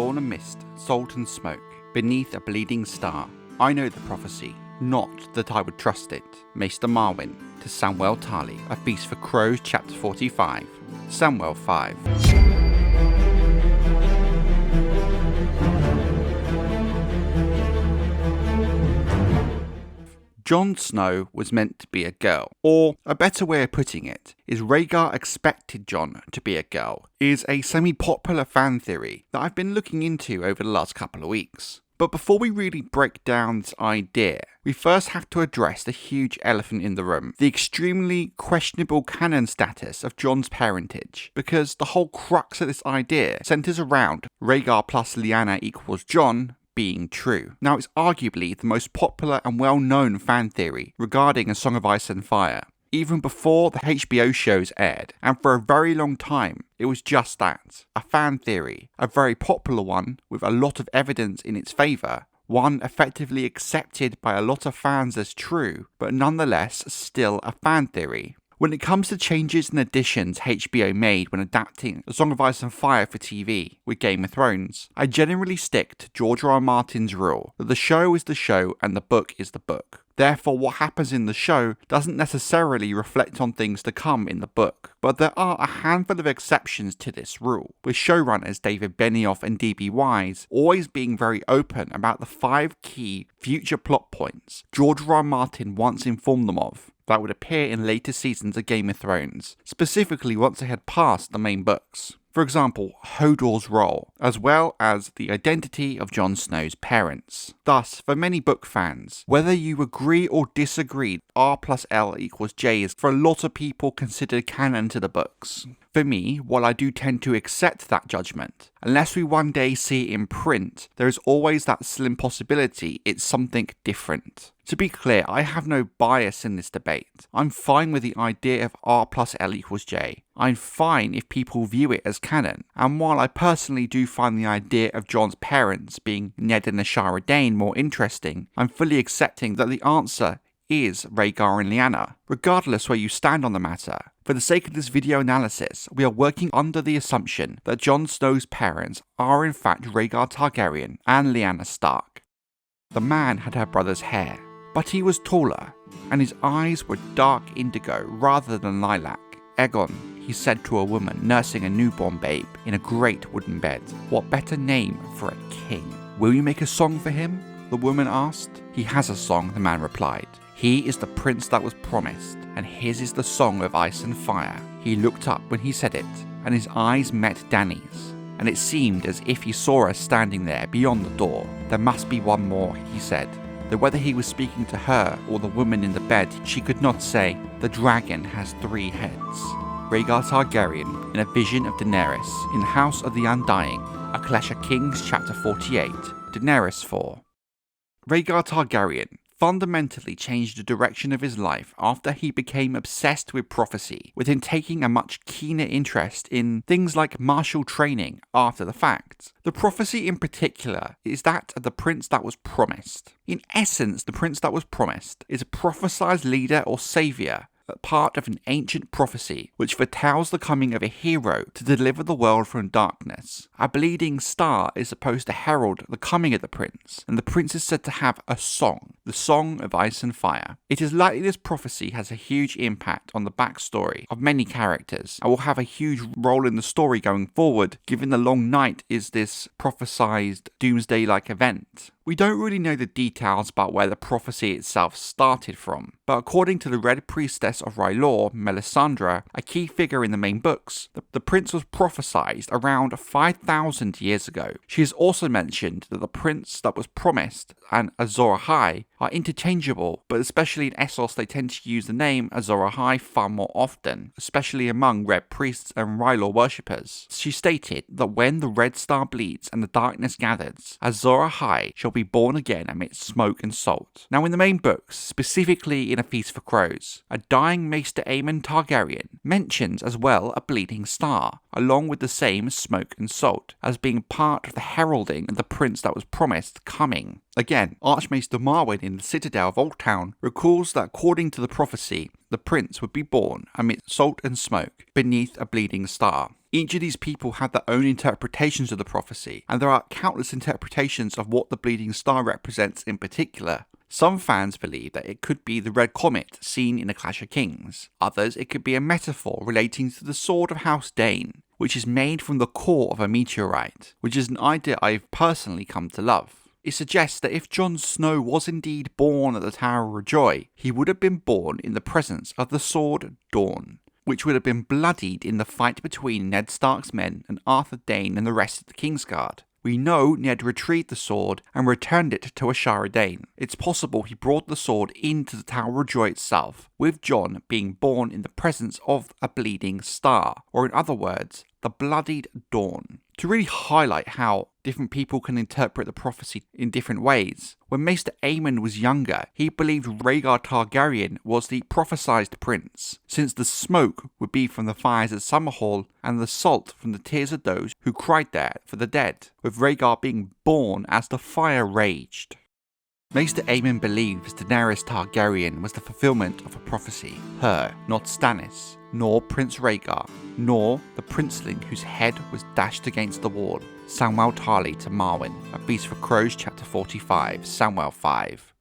born amidst salt and smoke, beneath a bleeding star. I know the prophecy, not that I would trust it. Maester Marwyn to Samwell Tarly, A Feast for Crows, chapter 45. Samwell 5. Jon Snow was meant to be a girl, or a better way of putting it is Rhaegar expected Jon to be a girl, is a semi-popular fan theory that I've been looking into over the last couple of weeks. But before we really break down this idea, we first have to address the huge elephant in the room, the extremely questionable canon status of Jon's parentage, because the whole crux of this idea centers around Rhaegar plus Lyanna equals Jon being true. Now, it's arguably the most popular and well-known fan theory regarding A Song of Ice and Fire, even before the HBO shows aired, and for a very long time, it was just that, a fan theory, a very popular one with a lot of evidence in its favour, one effectively accepted by a lot of fans as true, but nonetheless still a fan theory. When it comes to changes and additions HBO made when adapting A Song of Ice and Fire for TV with Game of Thrones, I generally stick to George R.R. Martin's rule that the show is the show and the book is the book. Therefore, what happens in the show doesn't necessarily reflect on things to come in the book. But there are a handful of exceptions to this rule, with showrunners David Benioff and D.B. Wise always being very open about the 5 key future plot points George R.R. Martin once informed them of that would appear in later seasons of Game of Thrones, specifically once they had passed the main books. For example, Hodor's role, as well as the identity of Jon Snow's parents. Thus, for many book fans, whether you agree or disagree, R+L = J is for a lot of people considered canon to the books. For me, while I do tend to accept that judgment, unless we one day see it in print, there is always that slim possibility it's something different. To be clear, I have no bias in this debate. I'm fine with the idea of R+L = J. I'm fine if people view it as canon. And while I personally do find the idea of Jon's parents being Ned and Ashara Dane more interesting, I'm fully accepting that the answer is Rhaegar and Lyanna, regardless where you stand on the matter. For the sake of this video analysis, we are working under the assumption that Jon Snow's parents are in fact Rhaegar Targaryen and Lyanna Stark. The man had her brother's hair, but he was taller, and his eyes were dark indigo rather than lilac. Aegon, he said to a woman nursing a newborn babe in a great wooden bed. What better name for a king? Will you make a song for him? The woman asked. He has a song, the man replied. He is the prince that was promised, and his is the Song of Ice and Fire. He looked up when he said it, and his eyes met Dany's, and it seemed as if he saw her standing there beyond the door. There must be one more, he said. Though whether he was speaking to her or the woman in the bed, she could not say. The dragon has 3 heads. Rhaegar Targaryen, in a vision of Daenerys, in the House of the Undying, A Clash of Kings, chapter 48, Daenerys 4. Rhaegar Targaryen fundamentally changed the direction of his life after he became obsessed with prophecy, with him taking a much keener interest in things like martial training after the fact. The prophecy in particular is that of the prince that was promised. In essence, the prince that was promised is a prophesied leader or saviour, part of an ancient prophecy which foretells the coming of a hero to deliver the world from darkness. A bleeding star is supposed to herald the coming of the prince, and the prince is said to have a song, the Song of Ice and Fire. It is likely this prophecy has a huge impact on the backstory of many characters, and will have a huge role in the story going forward, given the Long Night is this prophesied doomsday-like event. We don't really know the details about where the prophecy itself started from, but according to the Red Priestess of R'hllor, Melisandre, a key figure in the main books, the prince was prophesied around 5,000 years ago. She has also mentioned that the prince that was promised and Azor Ahai are interchangeable, but especially in Essos they tend to use the name Azor Ahai far more often, especially among Red Priests and R'hllor worshippers. She stated that when the red star bleeds and the darkness gathers, Azor Ahai shall be born again amidst smoke and salt. Now in the main books, specifically in A Feast for Crows, a dying Maester Aemon Targaryen mentions as well a bleeding star, along with the same smoke and salt, as being part of the heralding of the prince that was promised coming. Again, Archmaester Marwyn in the Citadel of Oldtown recalls that according to the prophecy, the prince would be born amidst salt and smoke, beneath a bleeding star. Each of these people had their own interpretations of the prophecy, and there are countless interpretations of what the bleeding star represents in particular. Some fans believe that it could be the red comet seen in A Clash of Kings. Others, it could be a metaphor relating to the sword of House Dane, which is made from the core of a meteorite, which is an idea I've personally come to love. It suggests that if Jon Snow was indeed born at the Tower of Joy, he would have been born in the presence of the sword Dawn, which would have been bloodied in the fight between Ned Stark's men and Arthur Dayne and the rest of the Kingsguard. We know Ned retrieved the sword and returned it to Ashara Dayne. It's possible he brought the sword into the Tower of Joy itself, with Jon being born in the presence of a bleeding star, or in other words, the bloodied Dawn. To really highlight how different people can interpret the prophecy in different ways, when Maester Aemon was younger, he believed Rhaegar Targaryen was the prophesied prince, since the smoke would be from the fires at Summerhall and the salt from the tears of those who cried there for the dead, with Rhaegar being born as the fire raged. Maester Aemon believes Daenerys Targaryen was the fulfillment of a prophecy, her, not Stannis, nor Prince Rhaegar, nor the princeling whose head was dashed against the wall, Samwell Tarly to Marwyn, A Feast for Crows chapter 45, Samwell 5.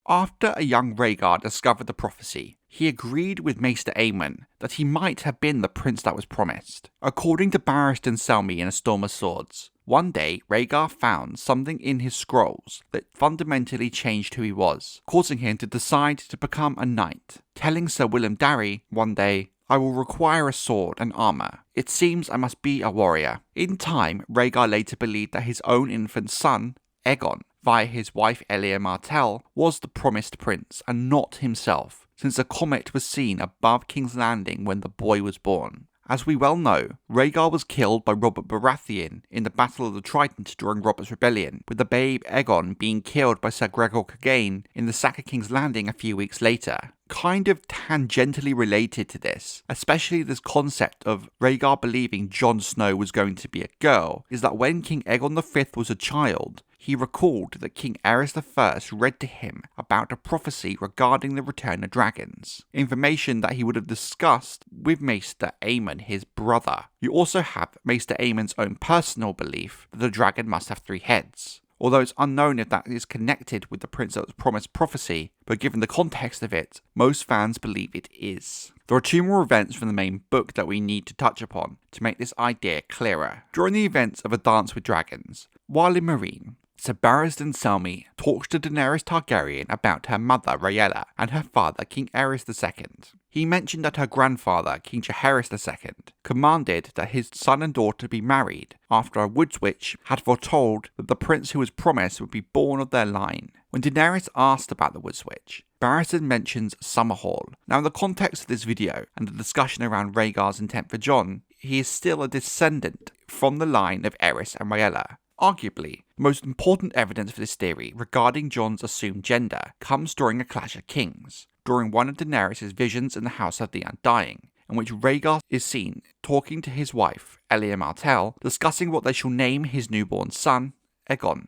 After a young Rhaegar discovered the prophecy, he agreed with Maester Aemon that he might have been the prince that was promised. According to Barristan Selmy in A Storm of Swords, one day Rhaegar found something in his scrolls that fundamentally changed who he was, causing him to decide to become a knight, telling Sir Willem Darry one day, "I will require a sword and armour. It seems I must be a warrior." In time, Rhaegar later believed that his own infant son, Aegon, via his wife Elia Martell, was the promised prince and not himself, since a comet was seen above King's Landing when the boy was born. As we well know, Rhaegar was killed by Robert Baratheon in the Battle of the Trident during Robert's Rebellion, with the babe Aegon being killed by Sir Gregor Clegane in the sack of King's Landing a few weeks later. Kind of tangentially related to this, especially this concept of Rhaegar believing Jon Snow was going to be a girl, is that when King Aegon V was a child, he recalled that King Aerys I read to him about a prophecy regarding the return of dragons, information that he would have discussed with Maester Aemon, his brother. You also have Maester Aemon's own personal belief that the dragon must have 3 heads, although it's unknown if that is connected with the Prince that was promised prophecy, but given the context of it, most fans believe it is. There are 2 more events from the main book that we need to touch upon to make this idea clearer. During the events of A Dance with Dragons, while in Meereen, Sir Barristan Selmy talks to Daenerys Targaryen about her mother Rhaella and her father King Aerys II. He mentioned that her grandfather King Jaehaerys II commanded that his son and daughter be married after a Woods Witch had foretold that the prince who was promised would be born of their line. When Daenerys asked about the Woods Witch, Barristan mentions Summerhall. Now in the context of this video and the discussion around Rhaegar's intent for Jon, he is still a descendant from the line of Aerys and Rhaella. Arguably, the most important evidence for this theory regarding Jon's assumed gender comes during A Clash of Kings, during one of Daenerys' visions in the House of the Undying, in which Rhaegar is seen talking to his wife, Elia Martell, discussing what they shall name his newborn son, Aegon,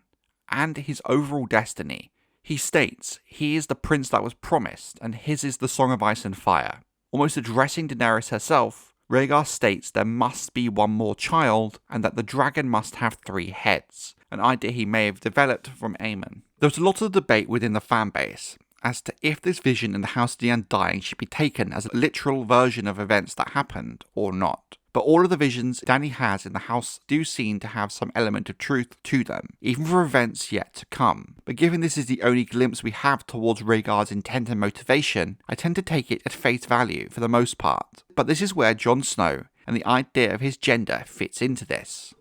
and his overall destiny. He states he is the prince that was promised, and his is the Song of Ice and Fire. Almost addressing Daenerys herself, Rhaegar states there must be one more child, and that the dragon must have 3 heads, an idea he may have developed from Aemon. There was a lot of debate within the fanbase as to if this vision in the House of the Undying should be taken as a literal version of events that happened or not. But all of the visions Dany has in the house do seem to have some element of truth to them, even for events yet to come. But given this is the only glimpse we have towards Rhaegar's intent and motivation, I tend to take it at face value for the most part. But this is where Jon Snow and the idea of his gender fits into this.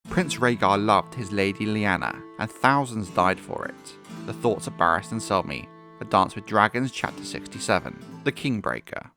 Prince Rhaegar loved his lady Lyanna, and thousands died for it. The thoughts of Barristan Selmy, A Dance with Dragons chapter 67, The Kingbreaker.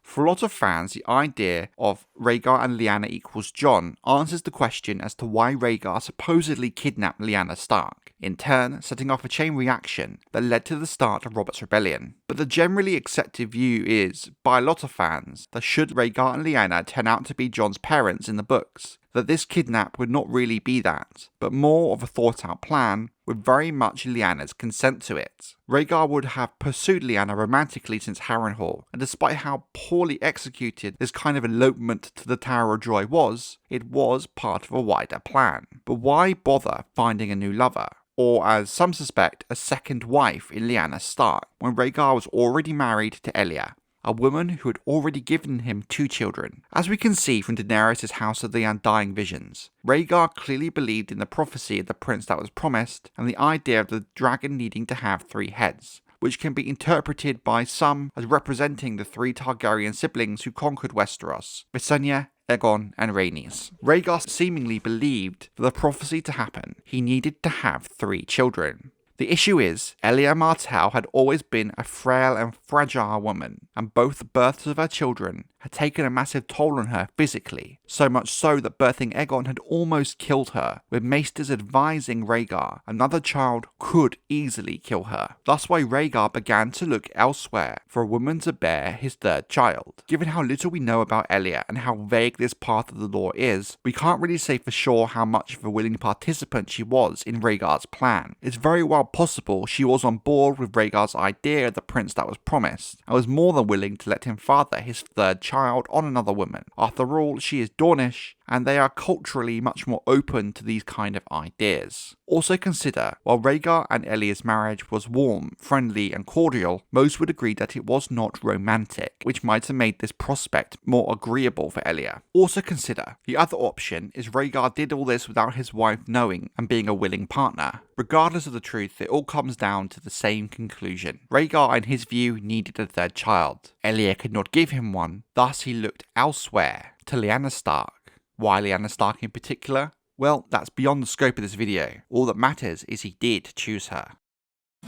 For a lot of fans, the idea of Rhaegar and Lyanna equals Jon answers the question as to why Rhaegar supposedly kidnapped Lyanna Stark, in turn setting off a chain reaction that led to the start of Robert's Rebellion. But the generally accepted view is, by a lot of fans, that should Rhaegar and Lyanna turn out to be Jon's parents in the books, that this kidnap would not really be that, but more of a thought out plan with very much Lyanna's consent to it. Rhaegar would have pursued Lyanna romantically since Harrenhal, and despite how poorly executed this kind of elopement to the Tower of Joy was, it was part of a wider plan. But why bother finding a new lover? Or, as some suspect, a second wife in Lyanna Stark, when Rhaegar was already married to Elia, a woman who had already given him 2 children. As we can see from Daenerys' House of the Undying visions, Rhaegar clearly believed in the prophecy of the prince that was promised, and the idea of the dragon needing to have 3 heads, which can be interpreted by some as representing the 3 Targaryen siblings who conquered Westeros: Visenya, Aegon, and Rhaenys. Rhaegar seemingly believed for the prophecy to happen, he needed to have 3 children. The issue is, Elia Martell had always been a frail and fragile woman, and both the births of her children had taken a massive toll on her physically, so much so that birthing Aegon had almost killed her, with maesters advising Rhaegar another child could easily kill her. Thus why Rhaegar began to look elsewhere for a woman to bear his 3rd child. Given how little we know about Elia and how vague this part of the lore is, we can't really say for sure how much of a willing participant she was in Rhaegar's plan. It's very well possible she was on board with Rhaegar's idea of the prince that was promised, and was more than willing to let him father his 3rd child on another woman. After all, she is Dornish, and they are culturally much more open to these kind of ideas. Also consider, while Rhaegar and Elia's marriage was warm, friendly, and cordial, most would agree that it was not romantic, which might have made this prospect more agreeable for Elia. Also consider, the other option is Rhaegar did all this without his wife knowing and being a willing partner. Regardless of the truth, it all comes down to the same conclusion. Rhaegar, in his view, needed a 3rd child. Elia could not give him one, thus he looked elsewhere to Lyanna Stark. Why Lyanna Stark in particular? Well, that's beyond the scope of this video. All that matters is he did choose her.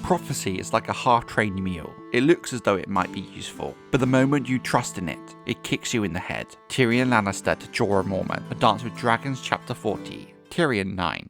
Prophecy is like a half-trained mule. It looks as though it might be useful, but the moment you trust in it, it kicks you in the head. Tyrion Lannister to Jorah Mormont, A Dance with Dragons Chapter 40, Tyrion 9.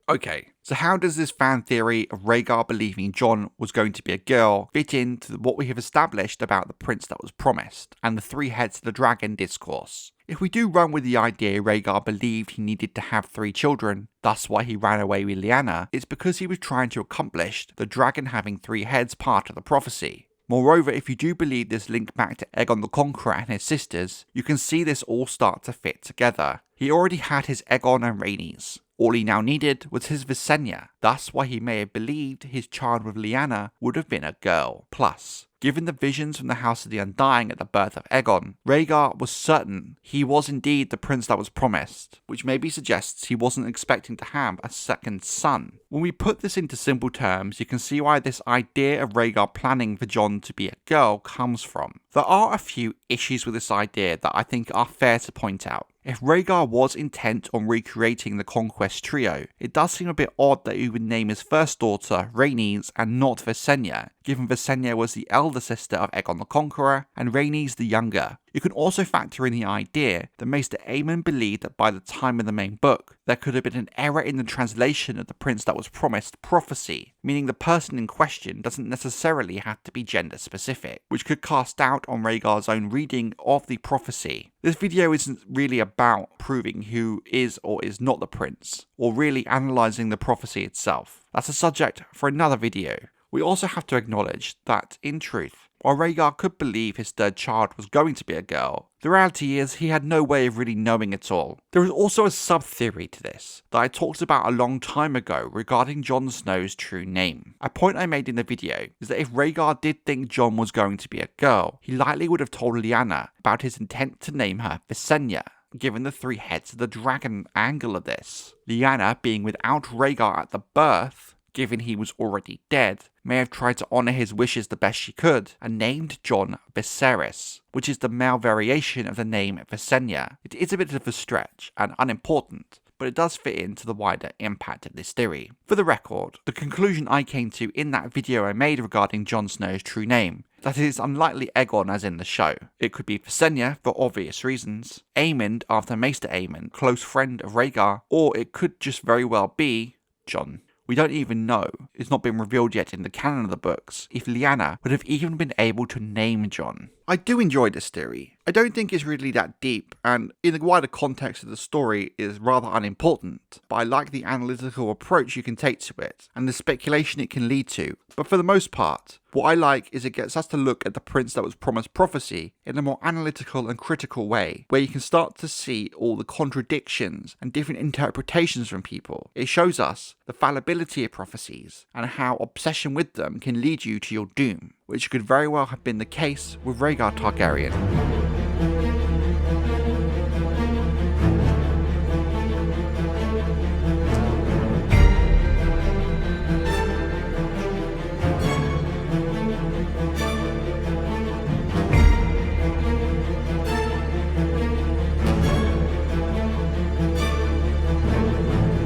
Okay, so how does this fan theory of Rhaegar believing Jon was going to be a girl fit into what we have established about the prince that was promised, and the 3 heads of the dragon discourse? If we do run with the idea Rhaegar believed he needed to have 3 children, thus why he ran away with Lyanna, it's because he was trying to accomplish the dragon having 3 heads part of the prophecy. Moreover, if you do believe this link back to Aegon the Conqueror and his sisters, you can see this all start to fit together. He already had his Aegon and Rhaenys. All he now needed was his Visenya, thus why he may have believed his child with Lyanna would have been a girl. Plus, given the visions from the House of the Undying at the birth of Aegon, Rhaegar was certain he was indeed the prince that was promised, which maybe suggests he wasn't expecting to have a second son. When we put this into simple terms, you can see why this idea of Rhaegar planning for Jon to be a girl comes from. There are a few issues with this idea that I think are fair to point out. If Rhaegar was intent on recreating the Conquest trio, it does seem a bit odd that he would name his first daughter Rhaenys and not Visenya, given Visenya was the elder sister of Aegon the Conqueror and Rhaenys the younger. You can also factor in the idea that Maester Aemon believed that by the time of the main book, there could have been an error in the translation of the prince that was promised prophecy, meaning the person in question doesn't necessarily have to be gender specific, which could cast doubt on Rhaegar's own reading of the prophecy. This video isn't really about proving who is or is not the prince, or really analysing the prophecy itself. That's a subject for another video. We also have to acknowledge that, in truth, while Rhaegar could believe his 3rd child was going to be a girl, the reality is he had no way of really knowing it all. There is also a sub-theory to this that I talked about a long time ago regarding Jon Snow's true name. A point I made in the video is that if Rhaegar did think Jon was going to be a girl, he likely would have told Lyanna about his intent to name her Visenya, given the 3 heads of the dragon angle of this. Lyanna, being without Rhaegar at the birth, given he was already dead, may have tried to honour his wishes the best she could, and named Jon Viserys, which is the male variation of the name Visenya. It is a bit of a stretch, and unimportant, but it does fit into the wider impact of this theory. For the record, the conclusion I came to in that video I made regarding Jon Snow's true name, that it is unlikely Aegon as in the show. It could be Visenya for obvious reasons, Aemond after Maester Aemon, close friend of Rhaegar, or it could just very well be Jon. We don't even know, it's not been revealed yet in the canon of the books, if Lyanna would have even been able to name Jon. I do enjoy this theory. I don't think it's really that deep, and in the wider context of the story is rather unimportant, but I like the analytical approach you can take to it, and the speculation it can lead to. But for the most part, what I like is it gets us to look at the prince that was promised prophecy in a more analytical and critical way, where you can start to see all the contradictions and different interpretations from people. It shows us the fallibility of prophecies, and how obsession with them can lead you to your doom, which could very well have been the case with Rhaegar Targaryen.